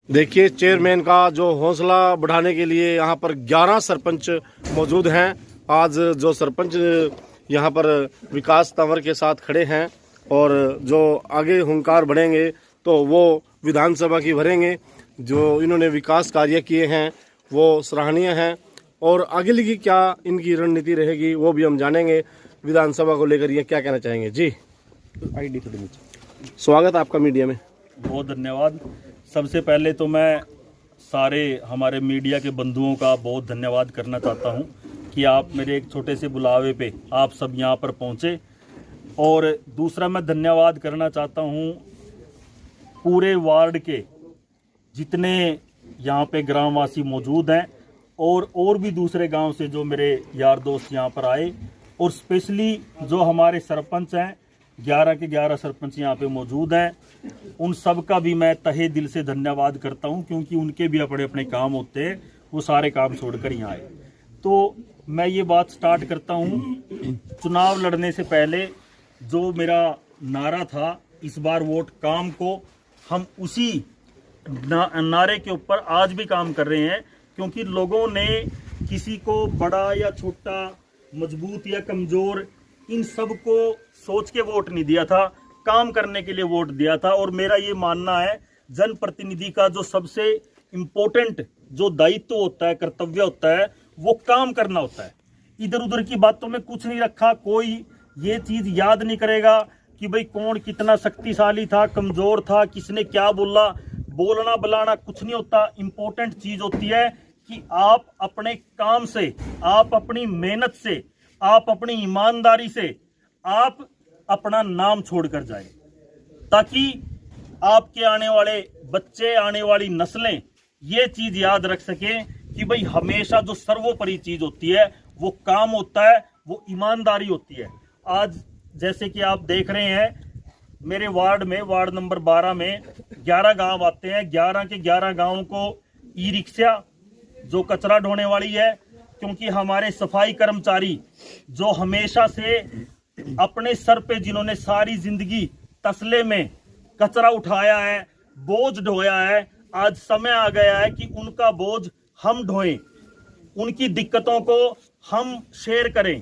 देखिए, चेयरमैन का जो हौसला बढ़ाने के लिए यहाँ पर 11 सरपंच मौजूद हैं। आज जो सरपंच यहाँ पर विकास तंवर के साथ खड़े हैं और जो आगे हुंकार बढ़ेंगे तो वो विधानसभा की भरेंगे। जो इन्होंने विकास कार्य किए हैं वो सराहनीय हैं और आगे की क्या इनकी रणनीति रहेगी वो भी हम जानेंगे। विधानसभा को लेकर ये क्या कहना चाहेंगे? जी, आईडी थोड़ी नीचे। स्वागत आपका मीडिया में। बहुत धन्यवाद। सबसे पहले तो मैं सारे हमारे मीडिया के बंधुओं का बहुत धन्यवाद करना चाहता हूं कि आप मेरे एक छोटे से बुलावे पे आप सब यहां पर पहुंचे। और दूसरा मैं धन्यवाद करना चाहता हूं पूरे वार्ड के जितने यहां पे ग्रामवासी मौजूद हैं और भी दूसरे गांव से जो मेरे यार दोस्त यहां पर आए, और स्पेशली जो हमारे सरपंच हैं, 11 के 11 सरपंच यहाँ पे मौजूद हैं, उन सब का भी मैं तहे दिल से धन्यवाद करता हूँ, क्योंकि उनके भी अपने अपने काम होते हैं, वो सारे काम छोड़कर यहाँ आए। तो मैं ये बात स्टार्ट करता हूँ, चुनाव लड़ने से पहले जो मेरा नारा था, इस बार वोट काम को, हम उसी नारे के ऊपर आज भी काम कर रहे हैं। क्योंकि लोगों ने किसी को बड़ा या छोटा, मजबूत या कमजोर, इन सब को सोच के वोट नहीं दिया था, काम करने के लिए वोट दिया था। और मेरा ये मानना है, जनप्रतिनिधि का जो सबसे इम्पोर्टेंट जो दायित्व होता है, कर्तव्य होता है, वो काम करना होता है। इधर उधर की बातों में कुछ नहीं रखा। कोई ये चीज याद नहीं करेगा कि भाई कौन कितना शक्तिशाली था, कमजोर था, किसने क्या बोला। बोलना बुलाना कुछ नहीं होता। इम्पोर्टेंट चीज होती है कि आप अपने काम से, आप अपनी मेहनत से, आप अपनी ईमानदारी से आप अपना नाम छोड़कर जाए, ताकि आपके आने वाले बच्चे, आने वाली नस्लें ये चीज याद रख सकें कि भाई हमेशा जो सर्वोपरि चीज होती है वो काम होता है, वो ईमानदारी होती है। आज जैसे कि आप देख रहे हैं, मेरे वार्ड में, वार्ड नंबर 12 में 11 गांव आते हैं। 11 के 11 गांवों को ई रिक्शा जो कचरा ढोने वाली है, क्योंकि हमारे सफाई कर्मचारी जो हमेशा से अपने सर पे, जिन्होंने सारी जिंदगी तसले में कचरा उठाया है, बोझ ढोया है, आज समय आ गया है कि उनका बोझ हम ढोएं, उनकी दिक्कतों को हम शेयर करें।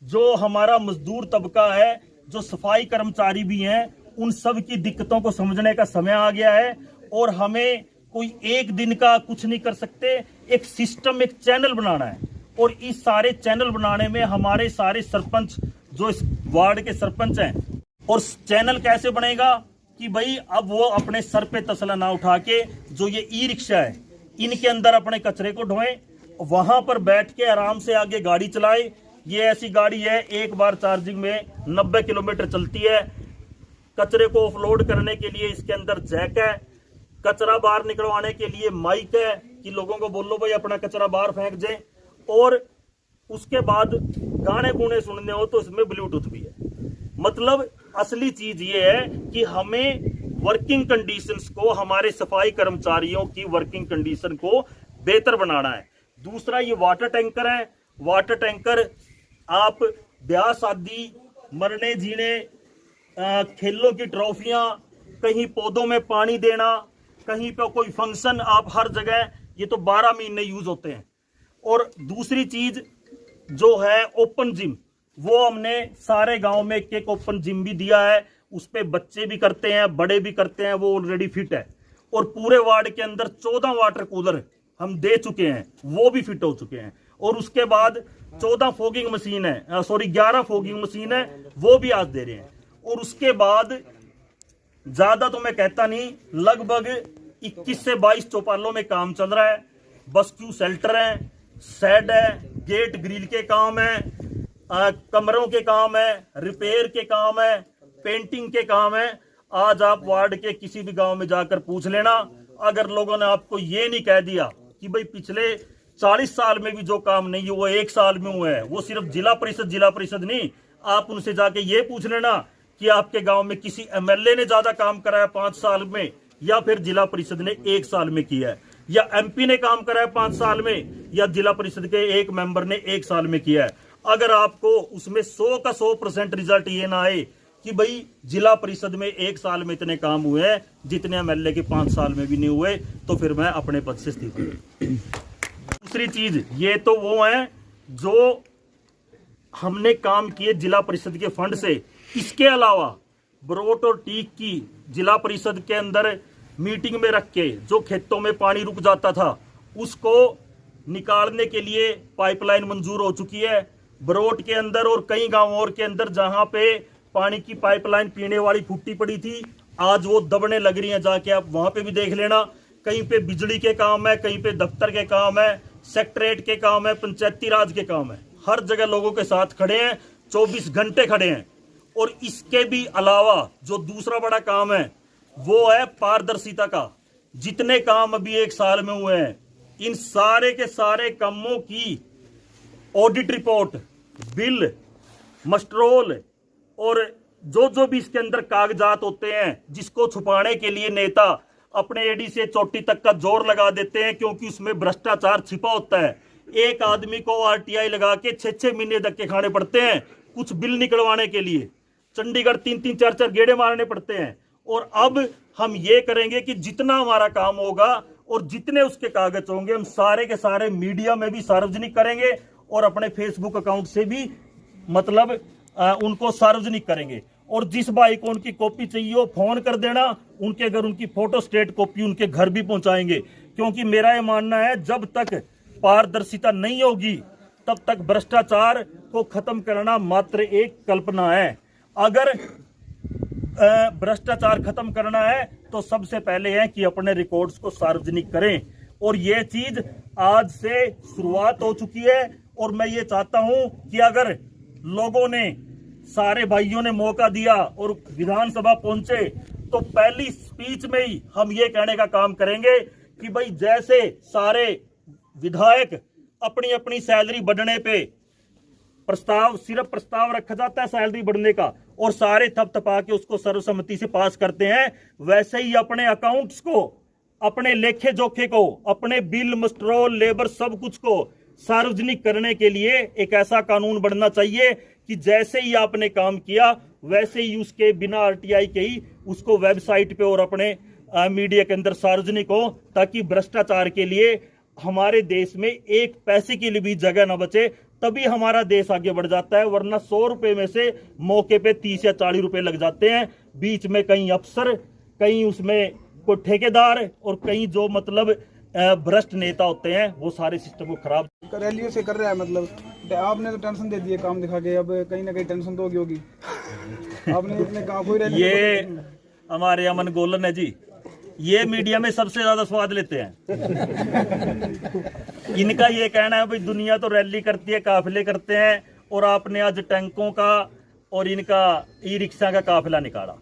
जो हमारा मजदूर तबका है, जो सफाई कर्मचारी भी हैं, उन सब की दिक्कतों को समझने का समय आ गया है। और हमें कोई एक दिन का कुछ नहीं कर सकते, एक सिस्टम, एक चैनल बनाना है। और इस सारे चैनल बनाने में हमारे सारे सरपंच जो इस वार्ड के सरपंच हैं, और चैनल कैसे बनेगा कि भाई अब वो अपने सर पे तसला ना उठा के, जो ये ई रिक्शा है, इनके अंदर अपने कचरे को ढोएं, वहां पर बैठ के आराम से आगे गाड़ी चलाए। ये ऐसी गाड़ी है, एक बार चार्जिंग में 90 किलोमीटर चलती है। कचरे को ऑफलोड करने के लिए इसके अंदर जैक है, कचरा बाहर निकलवाने के लिए माइक है कि लोगों को बोलो भाई अपना कचरा बाहर फेंक जाए। और उसके बाद गाने गुने सुनने हो तो इसमें ब्लूटूथ भी है। मतलब असली चीज ये है कि हमें वर्किंग कंडीशंस को, हमारे सफाई कर्मचारियों की वर्किंग कंडीशन को बेहतर बनाना है। दूसरा, ये वाटर टैंकर है। वाटर टैंकर आप ब्याह शादी, मरने जीने, खेलों की ट्रॉफियां, कहीं पौधों में पानी देना, कहीं पे कोई फंक्शन, आप हर जगह, ये तो 12 महीने यूज होते हैं। और दूसरी चीज जो है ओपन जिम, वो हमने सारे गांव में एक एक ओपन जिम भी दिया है। उस पे बच्चे भी करते हैं, बड़े भी करते हैं, वो ऑलरेडी फिट है। और पूरे वार्ड के अंदर 14 वाटर कूलर हम दे चुके हैं, वो भी फिट हो चुके हैं। और उसके बाद 14 फॉगिंग मशीन है, 11 फॉगिंग मशीन है, वो भी आज दे रहे हैं। और उसके बाद ज्यादा तो मैं कहता नहीं, लगभग 21 से 22 चौपालों में काम चल रहा है। बस्क्यू शेल्टर है, शेड है, गेट ग्रिल के काम है, कमरों के काम है, रिपेयर के काम है, पेंटिंग के काम है। आज आप वार्ड के किसी भी गांव में जाकर पूछ लेना, अगर लोगों ने आपको ये नहीं कह दिया कि भाई पिछले 40 साल में भी जो काम नहीं हुआ 1 साल में हुआ है, वो सिर्फ जिला परिषद नहीं, आप उनसे जाके ये पूछ लेना कि आपके गांव में किसी एमएलए ने ज्यादा काम कराया 5 साल में, या फिर जिला परिषद ने 1 साल में किया है, या एमपी ने काम कराया 5 साल में, या जिला परिषद के एक मेंबर ने 1 साल में किया है। अगर आपको उसमें 100 का 100% रिजल्ट ये ना आए कि भाई जिला परिषद में 1 साल में इतने काम हुए हैं जितने एमएलए के 5 साल में भी नहीं हुए, तो फिर मैं अपने पद से इस्तीफा दूं। दूसरी चीज, ये तो वो है जो हमने काम किए जिला परिषद के फंड से। इसके अलावा बरोट और टीक की जिला परिषद के अंदर मीटिंग में रख के जो खेतों में पानी रुक जाता था उसको निकालने के लिए पाइपलाइन मंजूर हो चुकी है। बरोट के अंदर और कई गांवों और के अंदर जहां पे पानी की पाइपलाइन पीने वाली फूटी पड़ी थी, आज वो दबने लग रही है, जाके आप वहां पे भी देख लेना। कहीं पे बिजली के काम है, कहीं पे दफ्तर के काम है, सेक्रेटरीट के काम है, पंचायती राज के काम है। हर जगह लोगों के साथ खड़े हैं, 24 घंटे खड़े हैं। और इसके भी अलावा जो दूसरा बड़ा काम है वो है पारदर्शिता का। जितने काम अभी 1 साल में हुए हैं, इन सारे के सारे कामों की ऑडिट रिपोर्ट, बिल, मस्ट्रोल और जो भी इसके अंदर कागजात होते हैं, जिसको छुपाने के लिए नेता अपने एडी से चोटी तक का जोर लगा देते हैं, क्योंकि उसमें भ्रष्टाचार छिपा होता है। एक आदमी को आरटीआई लगा के 6-6 महीने धक्के खाने पड़ते हैं कुछ बिल निकलवाने के लिए। चंडीगढ़ 3-3, 4-4 गेड़े मारने पड़ते हैं। और अब हम ये करेंगे कि जितना हमारा काम होगा और जितने उसके कागज होंगे, हम सारे के सारे मीडिया में भी सार्वजनिक करेंगे और अपने फेसबुक अकाउंट से भी मतलब उनको सार्वजनिक करेंगे। और जिस भाई को उनकी कॉपी चाहिए वो फोन कर देना, उनके अगर उनकी फोटो स्टेट कॉपी उनके घर भी पहुंचाएंगे। क्योंकि मेरा ये मानना है, जब तक पारदर्शिता नहीं होगी तब तक भ्रष्टाचार को खत्म करना मात्र एक कल्पना है। अगर भ्रष्टाचार खत्म करना है तो सबसे पहले है कि अपने रिकॉर्ड्स को सार्वजनिक करें। और ये चीज आज से शुरुआत हो चुकी है। और मैं ये चाहता हूं कि अगर लोगों ने, सारे भाइयों ने मौका दिया और विधानसभा पहुंचे, तो पहली स्पीच में ही हम ये कहने का काम करेंगे कि भाई जैसे सारे विधायक अपनी अपनी सैलरी बढ़ने पे सिर्फ प्रस्ताव रखा जाता है सैलरी बढ़ने का और सारे थपथपा के उसको सर्वसम्मति से पास करते हैं, वैसे ही अपने अकाउंट्स को, अपने लेखे जोखे को, अपने बिल, मस्ट्रोल, लेबर सब कुछ को सार्वजनिक करने के लिए एक ऐसा कानून बनना चाहिए कि जैसे ही आपने काम किया वैसे ही उसके बिना आरटीआई के ही उसको वेबसाइट पे और अपने मीडिया के अंदर सार्वजनिक हो, ताकि भ्रष्टाचार के लिए हमारे देश में एक पैसे के लिए भी जगह न बचे। तभी हमारा देश आगे बढ़ जाता है, वरना 100 रुपए में से मौके पे 30 या 40 रुपए लग जाते हैं। बीच में कहीं अफसर, कहीं उसमें कोई ठेकेदार और कहीं जो मतलब भ्रष्ट नेता होते हैं, वो सारे सिस्टम को खराब रैलियों से कर रहा है। मतलब आपने तो टेंशन दे दी है काम दिखा के, अब कहीं ना कहीं टेंशन दोगी होगी। आपने इतने काम कोई रैली, ये हमारे अमन गोलन है जी, ये मीडिया में सबसे ज्यादा स्वाद लेते हैं। इनका ये कहना है भाई दुनिया तो रैली करती है, काफिले करते हैं, और आपने आज टैंकों का और इनका ई रिक्शा का काफिला निकाला।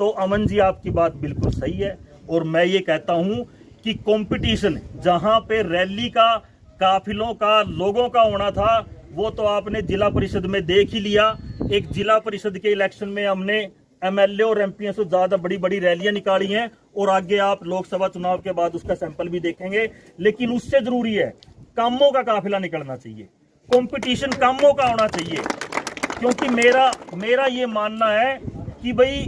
तो अमन जी आपकी बात बिल्कुल सही है। और मैं ये कहता हूं कि कंपटीशन जहां पे रैली का, काफिलों का, लोगों का होना था, वो तो आपने जिला परिषद में देख ही लिया। एक जिला परिषद के इलेक्शन में हमने एमएलए और एमपी से ज्यादा बड़ी बड़ी रैलियां निकाली हैं, और आगे आप लोकसभा चुनाव के बाद उसका सैंपल भी देखेंगे। लेकिन उससे जरूरी है कामों का काफिला निकलना चाहिए, कंपटीशन कामों का होना चाहिए। क्योंकि मेरा ये मानना है कि भाई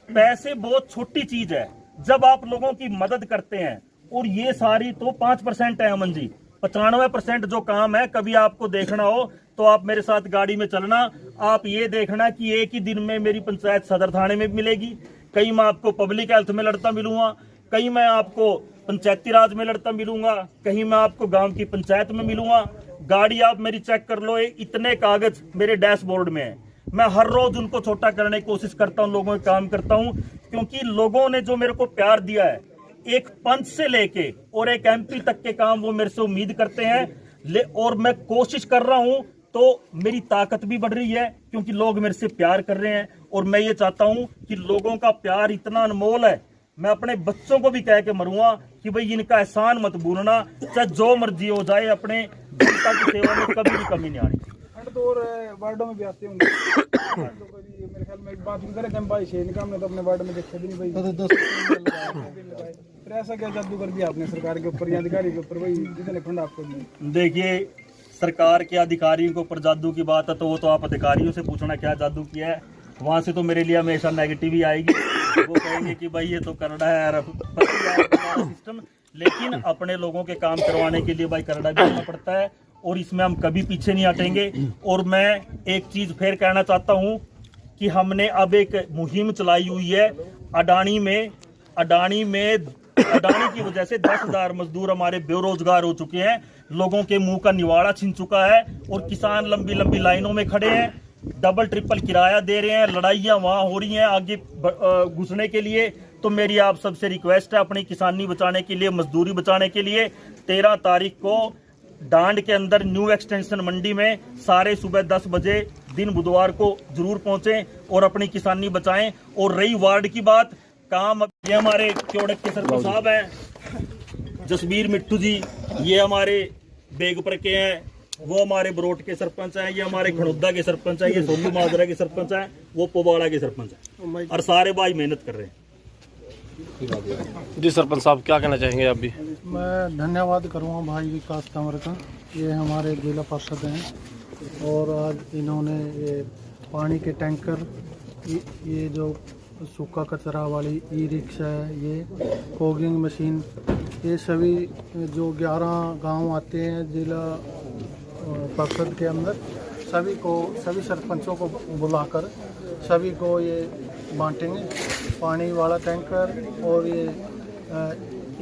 पैसे बहुत छोटी चीज है जब आप लोगों की मदद करते हैं। और ये सारी तो 5% है अमन जी, 95% जो काम है, कभी आपको देखना हो तो आप मेरे साथ गाड़ी में चलना, आप ये देखना कि एक ही दिन में मेरी पंचायत सदर थाने में मिलेगी, कहीं मैं आपको पब्लिक हेल्थ में लड़ता मिलूंगा, कहीं मैं आपको पंचायती राज में लड़ता मिलूंगा, कहीं मैं आपको गांव की पंचायत में मिलूंगा। गाड़ी आप मेरी चेक कर लो, इतने कागज मेरे डैशबोर्ड में है। मैं हर रोज उनको छोटा करने की कोशिश करता हूँ, लोगों के काम करता हूँ, क्योंकि लोगों ने जो मेरे को प्यार दिया है, एक पंच से लेके और एक एमपी तक के काम वो मेरे से उम्मीद करते हैं। और मैं कोशिश कर रहा हूं तो मेरी ताकत भी बढ़ रही है, क्योंकि लोग मेरे से प्यार कर रहे हैं। और मैं ये चाहता हूं कि लोगों का प्यार इतना अनमोल है, मैं अपने बच्चों को भी कह के मरूंगा कि भाई इनका एहसान मत भूलना, चाहे जो मर्जी हो जाए, अपने जनता की सेवा में कभी भी कमी नहीं आनी। तो और वार्डों में भी आते होंगे मेरे ख्याल में बात करें हम भाई से निकाम ने तो अपने वार्ड में देखा भी नहीं भाई, 10 फिर ऐसा क्या जादू कर दिया आपने सरकार के ऊपर या अधिकारी के ऊपर, भाई जितने फंड आपको दिए? देखिए, सरकार के अधिकारियों के ऊपर जादू की बात है तो वो तो आप अधिकारियों से पूछना क्या जादू किया है। वहाँ से तो मेरे लिए हमेशा नेगेटिव ही आएगी। वो कहेंगे कि भाई ये तो कनाडा है यार, सिस्टम। लेकिन अपने लोगों के काम करवाने के लिए भाई कनाडा भी आना पड़ता है, और इसमें हम कभी पीछे नहीं हटेंगे। और मैं एक चीज़ फिर कहना चाहता हूँ कि हमने अब एक मुहिम चलाई हुई है अडानी की वजह से 10,000 मजदूर हमारे बेरोजगार हो चुके हैं, लोगों के मुंह का निवाड़ा छिन चुका है, और किसान लंबी लंबी लाइनों में खड़े हैं, डबल ट्रिपल किराया दे रहे हैं, लड़ाइयाँ वहाँ हो रही हैं आगे घुसने के लिए। तो मेरी आप सबसे रिक्वेस्ट है, अपनी किसानी बचाने के लिए, मजदूरी बचाने के लिए 13 तारीख को डांड के अंदर न्यू एक्सटेंशन मंडी में सारे सुबह 10 बजे दिन बुधवार को जरूर पहुंचें और अपनी किसानी बचाएं। और रही वार्ड की बात, काम ये हमारे क्योड़क के सरपंच साहब हैं जसबीर मिट्टू जी, ये हमारे बेगपुर के हैं, वो हमारे बरोट के सरपंच हैं, ये हमारे खड़ोदा के सरपंच हैं, ये सोनू माजरा के सरपंच हैं, वो पोवाड़ा के सरपंच हैं, और सारे भाई मेहनत कर रहे हैं। जी सरपंच साहब, क्या कहना चाहेंगे आप भी? मैं धन्यवाद करूँगा भाई विकास तंवर का, ये हमारे जिला पार्षद हैं, और आज इन्होंने ये पानी के टैंकर, ये जो सूखा कचरा वाली ई रिक्शा है, ये फॉगिंग मशीन, ये सभी जो 11 गांव आते हैं जिला परिषद के अंदर, सभी सरपंचों को बुलाकर सभी को ये बांटेंगे। पानी वाला टैंकर और ये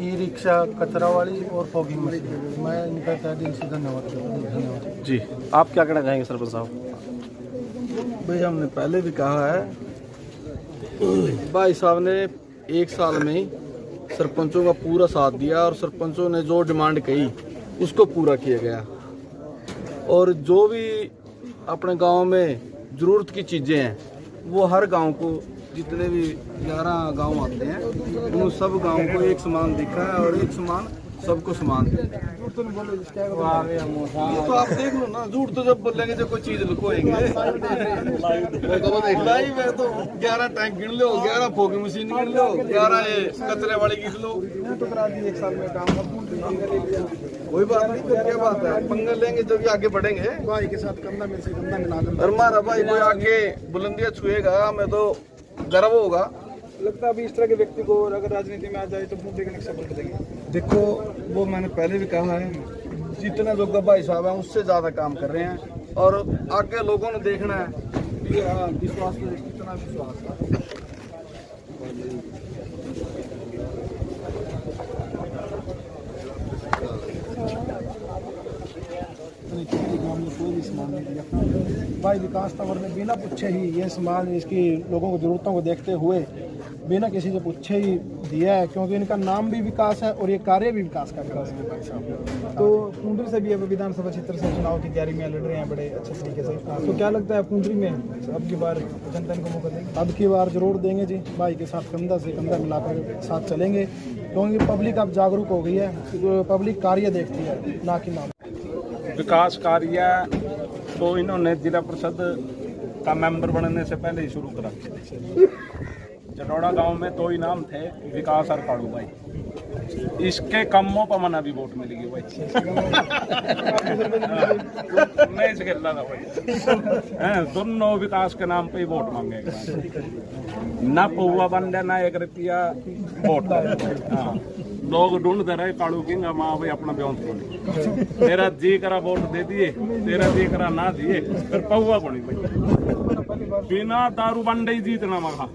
ई रिक्शा कचरा वाली और फॉगिंग मशीन। मैं इनका तहे दिल से धन्यवाद करता हूँ। धन्यवाद जी, आप क्या कहना चाहेंगे सरपंच साहब? भाई हमने पहले भी कहा है, भाई साहब ने 1 साल में ही सरपंचों का पूरा साथ दिया, और सरपंचों ने जो डिमांड कही उसको पूरा किया गया। और जो भी अपने गांव में ज़रूरत की चीज़ें हैं वो हर गांव को, जितने भी 11 गांव आते हैं उन सब गांव को एक समान दिखा है, और एक समान सबको समान दे। ये तो आप देख लो ना, झूठ तो जब बोलेंगे जब कोई चीज लुकोएंगे। लाइव है तो 11 टैंक गिन लो, 11 फोगिंग मशीन गिन लो, 11 ये कचरे वाली गिन लो। तो करा दी 1 साल में काम, कोई बात नहीं, तो क्या बात है, पंगा लेंगे जब भी आगे बढ़ेंगे। भाई के साथ कंधा मिल से कंधा मिला और हमारा भाई कोई आगे बुलंदियां छुएगा हमें तो गर्व होगा। लगता है अभी इस तरह के व्यक्ति को अगर राजनीति में आ जाए तो पूरे कनेक्शन सपोर्ट देंगे। देखो वो मैंने पहले भी कहा है, जितने लोग भाई साहब हैं उससे ज़्यादा काम कर रहे हैं, और आगे लोगों ने देखना है कि विश्वास कितना विश्वास है। भाई विकास तंवर ने बिना पूछे ही ये सामान इसकी लोगों को जरूरतों को देखते हुए बिना किसी से पूछे ही दिया है, क्योंकि इनका नाम भी विकास है और ये कार्य भी विकास का विकास है भाई साहब। तो कुंडरी से भी अब विधानसभा क्षेत्र से चुनाव की तैयारी में लड़ रहे हैं बड़े अच्छे तरीके से। तो क्या लगता है कुंडरी में अब की बार जनता इनको मौका देंगे? अब की बार जरूर देंगे जी, भाई के साथ कंधा से कंधा मिलाकर साथ चलेंगे, क्योंकि पब्लिक अब जागरूक हो गई है, पब्लिक कार्य देखती है ना कि नाम। विकास कार्य तो इन्होंने जिला परिषद का मेंबर बनने से पहले ही शुरू करा। जटौड़ा गांव में 2 ही नाम थे, विकास और काड़ू भाई। इसके कमों पर मना भी वोट मिलेगी भाई। मैं इस खेल रहा भाई, दोनों विकास के नाम पे ही वोट मांगेगा, ना पौवा बंदे ना 1 रुपया वोट। हाँ, लोग ढूंढते रहे काड़ू की माँ भाई अपना ब्योंत को, तेरा जी करा वोट दे दिए, तेरा जी करा ना दिए, फिर पौवा को नहीं भाई। बिना दारू बंडे ही जीतना मगा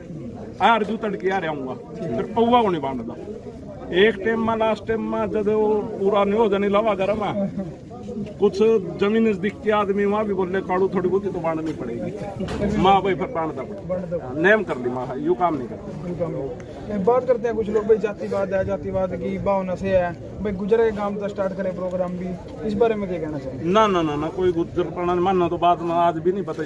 यार, जू तड़के आ रहूंगा, फिर पौवा को नहीं बांटता। एक टाइम में लास्ट टाइम में जब पूरा नहीं हो जाने लवा घर में कुछ जमीन नजदीक के आदमी वहाँ भी बोले काड़ू थोड़ी बहुत तो बांटनी पड़ेगी, माँ भाई फिर बांटता पड़ेगा, नेम कर ली माँ, यू काम नहीं करता। बात करते हैं कुछ लोग भाई जातिवाद है, जातिवाद की भावना से है भाई, गुजर के काम तो स्टार्ट करें प्रोग्राम भी, इस बारे में क्या कहना चाहिए? ना ना ना ना, कोई गुजर पड़ा मानना तो बात में आज भी नहीं पता।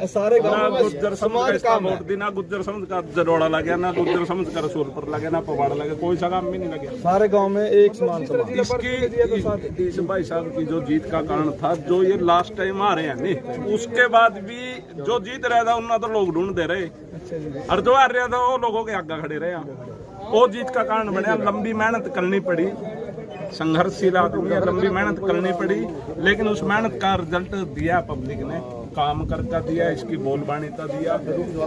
सारे गांव में गुजर समझ का वोट दी, ना गुजर समझ का जरोड़ा लगे, ना गुजर समझ का रसूलपुर लगे, ना पवाड़ा लगे, कोई सा काम भी नहीं लगे। सारे गांव में एक समान इस भाई साहब की जो जीत का कारण था, जो ये लास्ट टाइम आ रहे हैं नहीं, उसके बाद भी जो जीत रहा था उन्ना तो लोग ढूंढ दे रहे, और जो आ रहा था वो लोगों के आगे खड़े रहे, वो जीत का कारण बने। लंबी मेहनत करनी पड़ी, संघर्षशील आदमी है, लंबी मेहनत करनी पड़ी, लेकिन उस मेहनत का रिजल्ट दिया पब्लिक ने। काम करके दिया, इसकी बोलबानी तो दिया,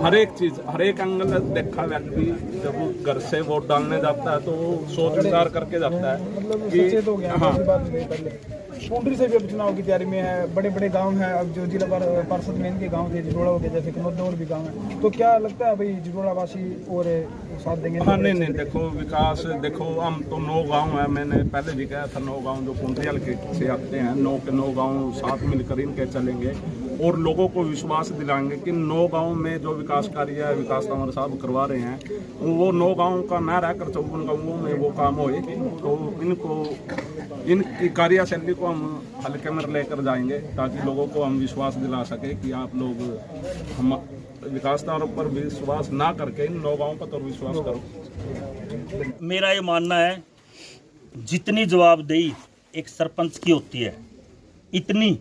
हर एक चीज, हर एक एंगल देखा व्यक्ति जब घर से वोट डालने जाता है तो वो सोच विचार करके जाता है मतलब कि सचेत हो गया हाँ, बात नहीं पहले पुंडरी से भी अब चुनाव की तैयारी में है, बड़े बड़े गांव हैं, अब जो जिला पार्षद में इनके गांव थे जिरोड़ा हो गया, जैसे कनौद और भी गांव है, तो क्या लगता है भाई जिरोड़ा वासी और साथ देंगे? हाँ नहीं देखो विकास, देखो हम तो 9 गांव है, मैंने पहले भी कहा था 9 गांव जो कुंडरी हल्के से आते हैं, 9 के 9 गांव साथ मिलकर इनके चलेंगे और लोगों को विश्वास दिलाएंगे कि 9 गांव में जो विकास कार्य है विकास तंवर साहब करवा रहे हैं वो 9 गांव का ना रहकर 54 गांवों में वो काम होए, तो इनको इनकी कार्यशैली को हम हल्के में लेकर जाएंगे ताकि लोगों को हम विश्वास दिला सके कि आप लोग हम विकास तंवर पर विश्वास ना करके इन 9 गांवों पर तो विश्वास करो। मेरा ये मानना है जितनी जवाबदेही एक सरपंच की होती है इतनी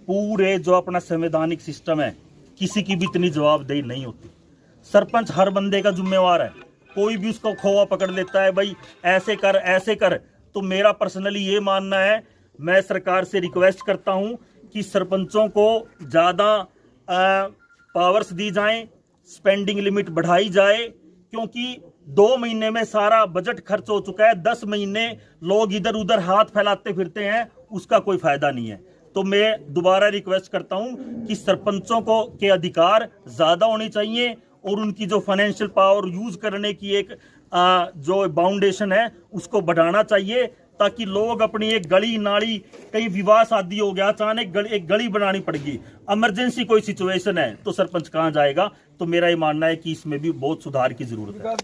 पूरे जो अपना संवैधानिक सिस्टम है किसी की भी इतनी जवाबदेही नहीं होती। सरपंच हर बंदे का जिम्मेवार है, कोई भी उसको खोआ पकड़ लेता है भाई ऐसे कर। तो मेरा पर्सनली ये मानना है, मैं सरकार से रिक्वेस्ट करता हूं कि सरपंचों को ज़्यादा पावर्स दी जाएं, स्पेंडिंग लिमिट बढ़ाई जाए, क्योंकि 2 महीने में सारा बजट खर्च हो चुका है, 10 महीने लोग इधर उधर हाथ फैलाते फिरते हैं, उसका कोई फायदा नहीं है। तो मैं दोबारा रिक्वेस्ट करता हूं कि सरपंचों को के अधिकार ज़्यादा होने चाहिए और उनकी जो फाइनेंशियल पावर यूज करने की एक जो बाउंडेशन है उसको बढ़ाना चाहिए, ताकि लोग अपनी एक गली नाली, कहीं विवाह शादी हो गया अचानक एक गली बनानी पड़ेगी, इमरजेंसी कोई सिचुएशन है तो सरपंच कहाँ जाएगा। तो मेरा ये मानना है कि इसमें भी बहुत सुधार की जरूरत है।